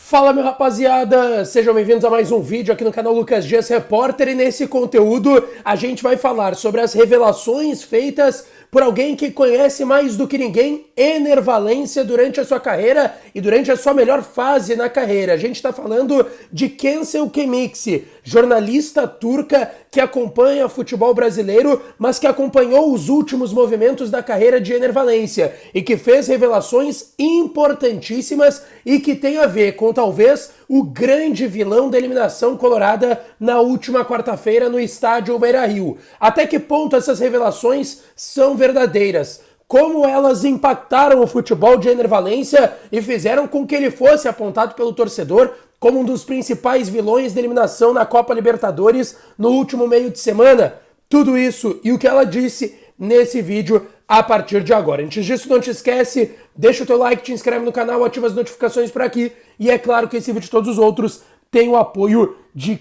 Fala, meu rapaziada! Sejam bem-vindos a mais um vídeo aqui no canal Lucas Dias Repórter, e nesse conteúdo a gente vai falar sobre as revelações feitas por alguém que conhece mais do que ninguém Enner Valencia durante a sua carreira e durante a sua melhor fase na carreira. A gente está falando de Cancel Kemiksi, jornalista turca que acompanha futebol brasileiro, mas que acompanhou os últimos movimentos da carreira de Enner Valencia e que fez revelações importantíssimas e que tem a ver com talvez o grande vilão da eliminação colorada na última quarta-feira no estádio Beira-Rio. Até que ponto essas revelações são verdadeiras? Como elas impactaram o futebol de Enner Valencia e fizeram com que ele fosse apontado pelo torcedor como um dos principais vilões da eliminação na Copa Libertadores no último meio de semana? Tudo isso e o que ela disse nesse vídeo a partir de agora. Antes disso, não te esquece, deixa o teu like, te inscreve no canal, ativa as notificações por aqui. E é claro que esse vídeo e todos os outros têm o apoio de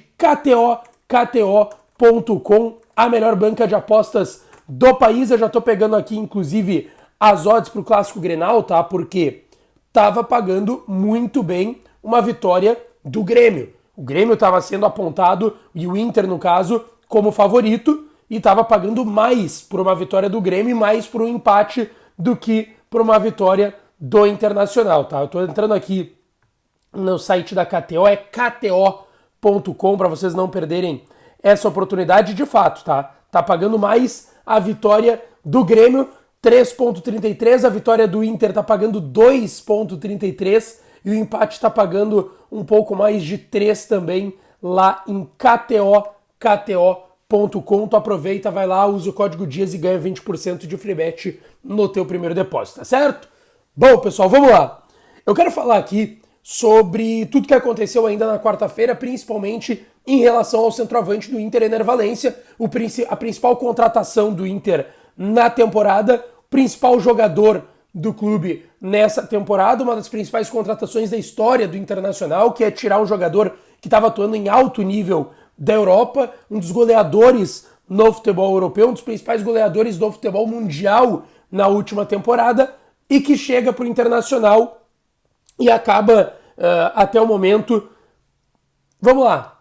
KTO.com, a melhor banca de apostas do país. Eu já tô pegando aqui, inclusive, as odds pro Clássico Grenal, tá? Porque tava pagando muito bem uma vitória do Grêmio. O Grêmio estava sendo apontado, e o Inter, no caso, como favorito, e estava pagando mais por uma vitória do Grêmio e mais por um empate do que por uma vitória do Internacional, tá? Eu tô entrando aqui no site da KTO, é kto.com, para vocês não perderem essa oportunidade. De fato, tá? Tá pagando mais a vitória do Grêmio, 3,33, a vitória do Inter tá pagando 2,33 e o empate tá pagando um pouco mais de 3 também lá em kto.com. Tu aproveita, vai lá, usa o código DIAS e ganha 20% de free bet no teu primeiro depósito, tá certo? Bom, pessoal, vamos lá. Eu quero falar aqui sobre tudo que aconteceu ainda na quarta-feira, principalmente em relação ao centroavante do Inter, Enner Valencia, a principal contratação do Inter na temporada, o principal jogador do clube nessa temporada, uma das principais contratações da história do Internacional, que é tirar um jogador que estava atuando em alto nível da Europa, um dos goleadores no futebol europeu, um dos principais goleadores do futebol mundial na última temporada, e que chega para o Internacional e acaba, até o momento, vamos lá,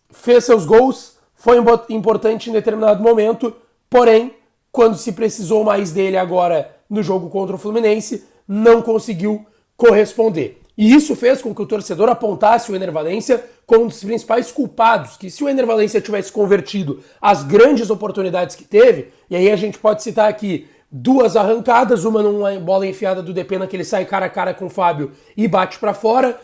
fez seus gols, foi importante em determinado momento, porém, quando se precisou mais dele agora no jogo contra o Fluminense, não conseguiu corresponder. E isso fez com que o torcedor apontasse o Enner Valencia como um dos principais culpados, que se o Enner Valencia tivesse convertido as grandes oportunidades que teve, e aí a gente pode citar aqui duas arrancadas, uma numa bola enfiada do Depena que ele sai cara a cara com o Fábio e bate para fora,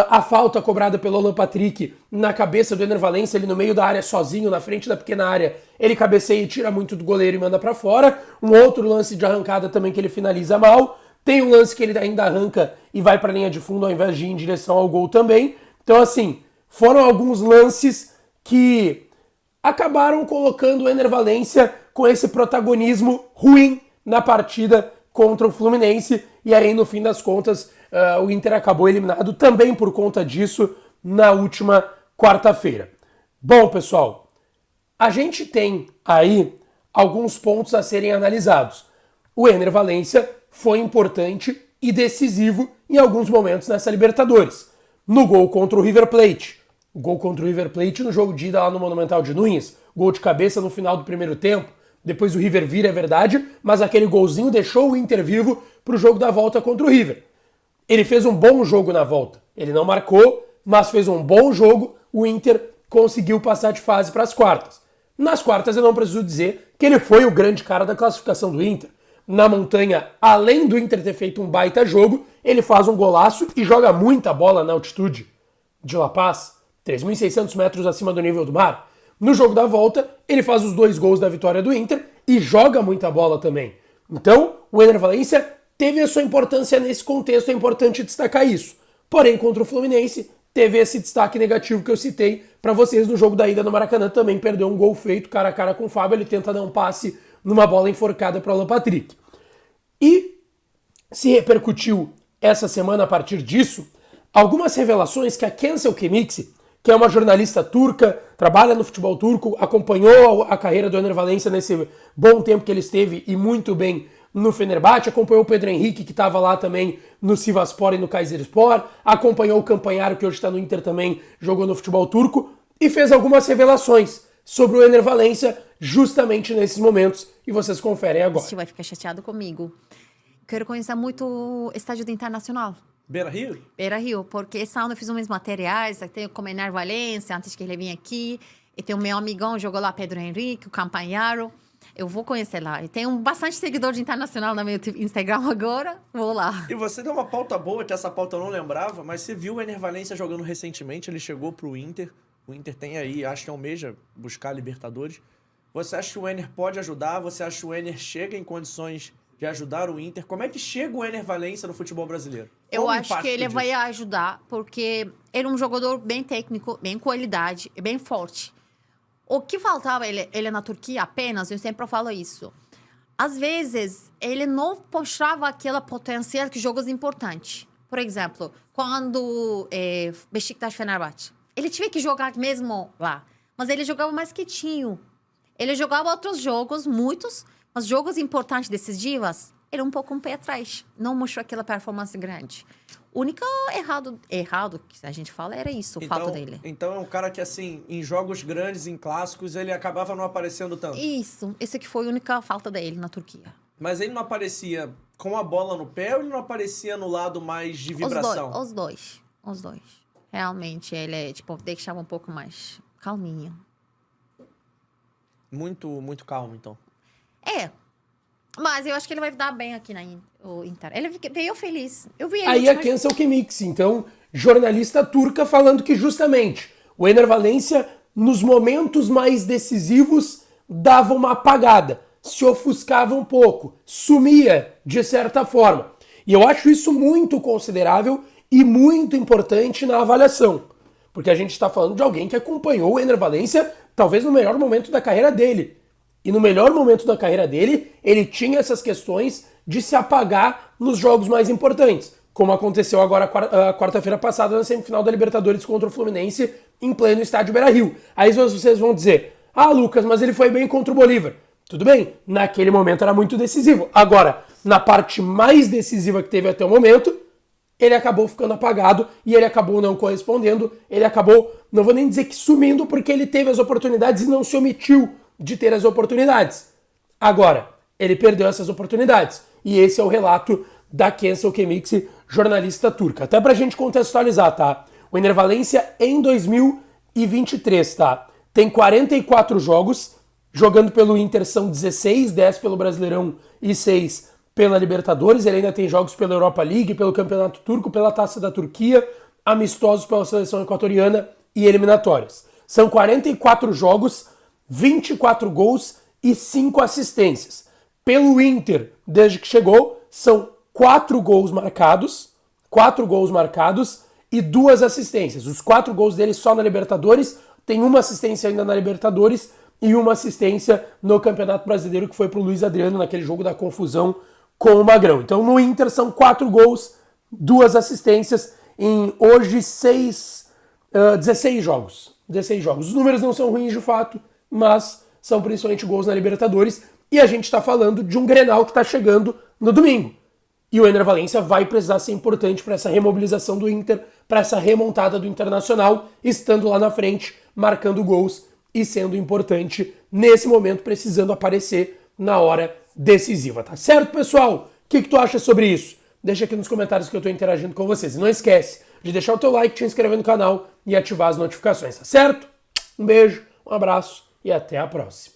a falta cobrada pelo Alan Patrick na cabeça do Enner Valencia, ele no meio da área sozinho, na frente da pequena área, ele cabeceia e tira muito do goleiro e manda para fora, um outro lance de arrancada também que ele finaliza mal, tem um lance que ele ainda arranca e vai para a linha de fundo ao invés de ir em direção ao gol também. Então, assim, foram alguns lances que acabaram colocando o Enner Valencia com esse protagonismo ruim na partida contra o Fluminense. E aí, no fim das contas, o Inter acabou eliminado também por conta disso na última quarta-feira. Bom, pessoal, a gente tem aí alguns pontos a serem analisados. O Enner Valencia foi importante e decisivo em alguns momentos nessa Libertadores. No gol contra o River Plate. O gol contra o River Plate no jogo de ida lá no Monumental de Nunes. Gol de cabeça no final do primeiro tempo. Depois o River vira, é verdade, mas aquele golzinho deixou o Inter vivo para o jogo da volta contra o River. Ele fez um bom jogo na volta. Ele não marcou, mas fez um bom jogo. O Inter conseguiu passar de fase para as quartas. Nas quartas eu não preciso dizer que ele foi o grande cara da classificação do Inter. Na montanha, além do Inter ter feito um baita jogo, ele faz um golaço e joga muita bola na altitude de La Paz, 3.600 metros acima do nível do mar. No jogo da volta, ele faz os 2 gols da vitória do Inter e joga muita bola também. Então, o Enner Valencia teve a sua importância nesse contexto, é importante destacar isso. Porém, contra o Fluminense, teve esse destaque negativo que eu citei para vocês no jogo da ida no Maracanã, também perdeu um gol feito cara a cara com o Fábio, ele tenta dar um passe numa bola enforcada para o Alan Patrick. E se repercutiu essa semana a partir disso, algumas revelações que a Cancel Kemiksi, que é uma jornalista turca, trabalha no futebol turco, acompanhou a carreira do Enner Valencia nesse bom tempo que ele esteve e muito bem no Fenerbahçe, acompanhou o Pedro Henrique, que estava lá também no Sivasspor e no Kayserispor, acompanhou o Campanharo, que hoje está no Inter também, jogou no futebol turco, e fez algumas revelações sobre o Enner Valencia justamente nesses momentos, e vocês conferem agora. Você vai ficar chateado comigo. Quero conhecer muito o estádio do Internacional. Beira-Rio? Beira-Rio, porque esse ano eu fiz uns materiais, tem o Enner Valencia, antes que ele venha aqui, e tem o meu amigão, jogou lá, Pedro Henrique, o Campanharo. Eu vou conhecer lá. E tem bastante seguidor de Internacional no meu Instagram agora. Vou lá. E você deu uma pauta boa, que essa pauta eu não lembrava, mas você viu o Enner Valencia jogando recentemente, ele chegou pro Inter. O Inter tem aí, acho que almeja buscar a Libertadores. Você acha que o Enner pode ajudar? Você acha que o Enner chega em condições de ajudar o Inter? Como é que chega o Enner Valencia no futebol brasileiro? Eu acho que ele vai ajudar, porque ele é um jogador bem técnico, bem qualidade, bem forte. O que faltava ele na Turquia apenas, eu sempre falo isso. Às vezes, ele não mostrava aquela potencial que jogos importantes. Por exemplo, quando Beşiktaş Fenerbahçe. Ele tinha que jogar mesmo lá, mas ele jogava mais quietinho. Ele jogava outros jogos, muitos, mas jogos importantes desses dias, ele um pouco um pé atrás. Não mostrou aquela performance grande. O único errado que a gente fala era isso, o fato dele. Então é um cara que, assim, em jogos grandes, em clássicos, ele acabava não aparecendo tanto. Isso, esse que foi a única falta dele na Turquia. Mas ele não aparecia com a bola no pé ou ele não aparecia no lado mais de vibração? Os dois. Realmente, ele, deixava um pouco mais calminho. Muito calmo, então. Mas eu acho que ele vai dar bem aqui no Inter. Ele veio feliz. Eu vi ele. Aí a Kensal Kemix, então, jornalista turca, falando que justamente o Enner Valencia, nos momentos mais decisivos, dava uma apagada, se ofuscava um pouco, sumia de certa forma. E eu acho isso muito considerável e muito importante na avaliação. Porque a gente está falando de alguém que acompanhou o Enner Valencia, talvez no melhor momento da carreira dele. E no melhor momento da carreira dele, ele tinha essas questões de se apagar nos jogos mais importantes, como aconteceu agora quarta-feira passada na semifinal da Libertadores contra o Fluminense em pleno estádio Beira-Rio. Aí vocês vão dizer, Lucas, mas ele foi bem contra o Bolívar. Tudo bem, naquele momento era muito decisivo. Agora, na parte mais decisiva que teve até o momento, ele acabou ficando apagado e ele acabou não correspondendo, ele acabou, não vou nem dizer que sumindo, porque ele teve as oportunidades e não se omitiu de ter as oportunidades. Agora, ele perdeu essas oportunidades. E esse é o relato da Kensal Kemix, jornalista turca. Até pra gente contextualizar, tá? O Enner Valencia em 2023, tá? Tem 44 jogos, jogando pelo Inter são 16, 10 pelo Brasileirão e 6 pela Libertadores. Ele ainda tem jogos pela Europa League, pelo Campeonato Turco, pela Taça da Turquia, amistosos pela seleção equatoriana e eliminatórias. São 44 jogos, 24 gols e 5 assistências. Pelo Inter, desde que chegou, são 4 gols marcados e 2 assistências. Os 4 gols dele só na Libertadores, tem uma assistência ainda na Libertadores e uma assistência no Campeonato Brasileiro, que foi pro Luiz Adriano naquele jogo da confusão com o Magrão. Então no Inter são 4 gols, 2 assistências em hoje 16 jogos. 16 jogos. Os números não são ruins de fato, mas são principalmente gols na Libertadores. E a gente está falando de um Grenal que está chegando no domingo. E o Enner Valencia vai precisar ser importante para essa remobilização do Inter, para essa remontada do Internacional, estando lá na frente, marcando gols e sendo importante nesse momento, precisando aparecer na hora decisiva. Tá certo, pessoal? O que tu acha sobre isso? Deixa aqui nos comentários que eu estou interagindo com vocês. E não esquece de deixar o teu like, te inscrever no canal e ativar as notificações, tá certo? Um beijo, um abraço e até a próxima.